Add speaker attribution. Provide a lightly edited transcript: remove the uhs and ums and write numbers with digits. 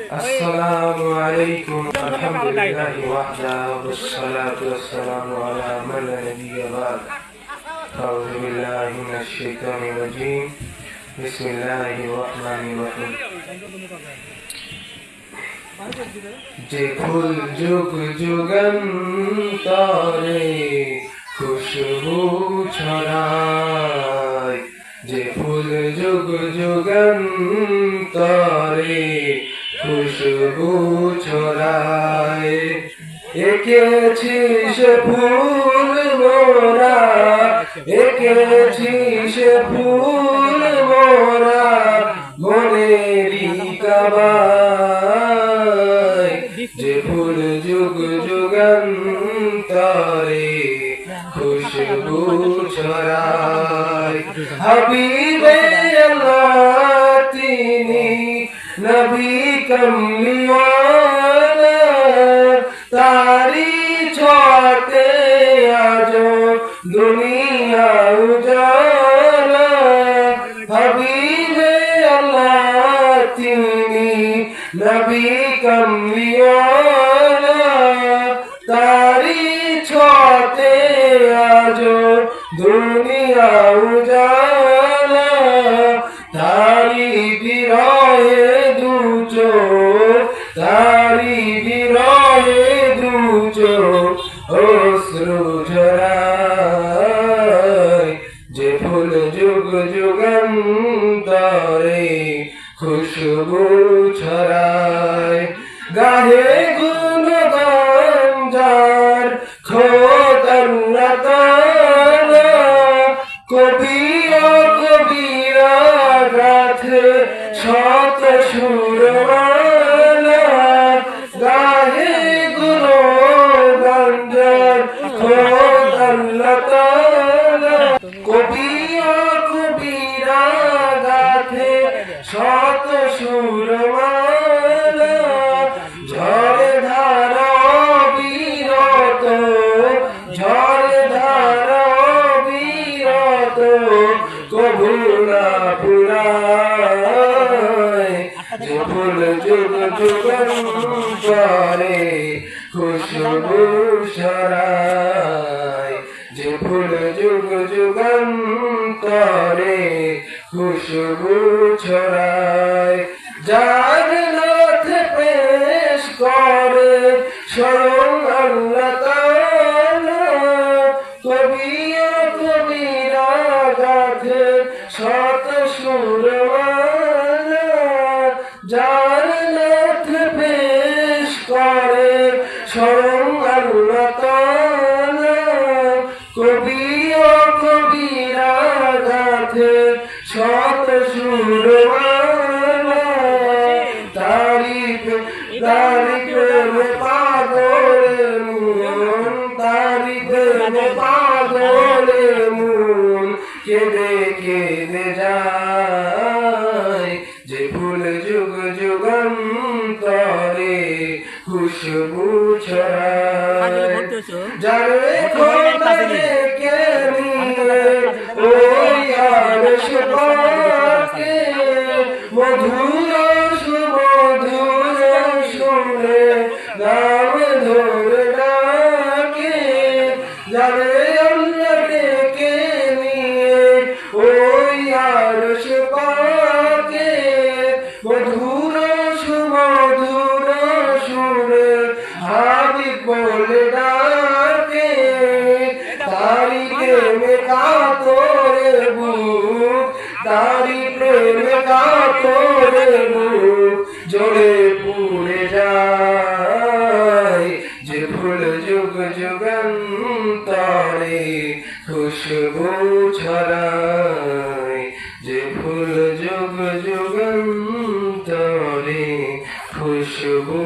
Speaker 1: السلام عليكم الحمد لله وحده والصلاة والسلام على من لا نبي بعد أعوذ بالله من الشيطان الرجيم بسم الله الرحمن الرحيم যে ফুল যুগ যুগান্তরে খুশবু ছড়ায় যে ফুল যুগ যুগান্তরে খুশবু ছড়ায় এঁকেছি সে ফুল মোরা এঁকেছি সে ফুল মোরা মনেরই কাবায় যে ফুল যুগ যুগান্তরে খুশবু ছড়ায় হাবিবে আল্লাহ তিনি নবী কমলিওয়ালা তারি ছোটে আজ দুনিয়া উজালা হাবিবে আল্লাহ তিনি নবী কমলিওয়ালা তারি ছোটে আজ দুনিয়া উজালা তারি বিরহে দু চোখ তারি বিরহে দু চোখ অশ্রু ঝরায় যে ফুল যুগ যুগান্তরে খুশবু ছড়ায় গাহে গুণগান যার খোদাল্লাহ তাআলা কবি ও কবিরা গাথে শত সুরমালা গাহে গুণগান যার খোদাল্লাহ তাআলা কবি ও কবিরা গাথে শত সুরমালা ঝড়ে ধারা বিরত ঝড়ে ধারা বিরত কবু না পুরায় যে ফুল যুগ যুগান্তরে খুশবু ছড়ায় যে ফুল যুগ যুগান্তরে খুশবু ছড়ায় যার নাথে পেশ করে স্মরণ আল্লাহ তাআলা কবি ও কবিরা গাথে শত সুরমালা যার নাথে পেশ করে স্মরণ আল্লাহ তাআলা কবি ও কবিরা গাথে শত সুরমালা তারিফ মে পাগল মন তারিফ মে পাগল মন কেঁদে কেঁদে যায় যে ফুল যুগ যুগান্তরে খুশবু ছড়ায় যারে খোদা কে নিয়ে ওই আরশ পাকে মধুর সুমধুর শুনে নাম ধরে ডাকে যারে আল্লাহ ডেকে নিয়ে ওই আরশ পাকে মধুর সুমধুর শুনে হাবিব বলে ডাকে তারি প্রেমে কাতরে বুক তারি প্রেমে কাতরে বুক জোরে পুড়ে যায় যে ফুল যুগ যুগান্তরে খুশবু ছড়ায় যে ফুল যুগ যুগান্তরে খুশবু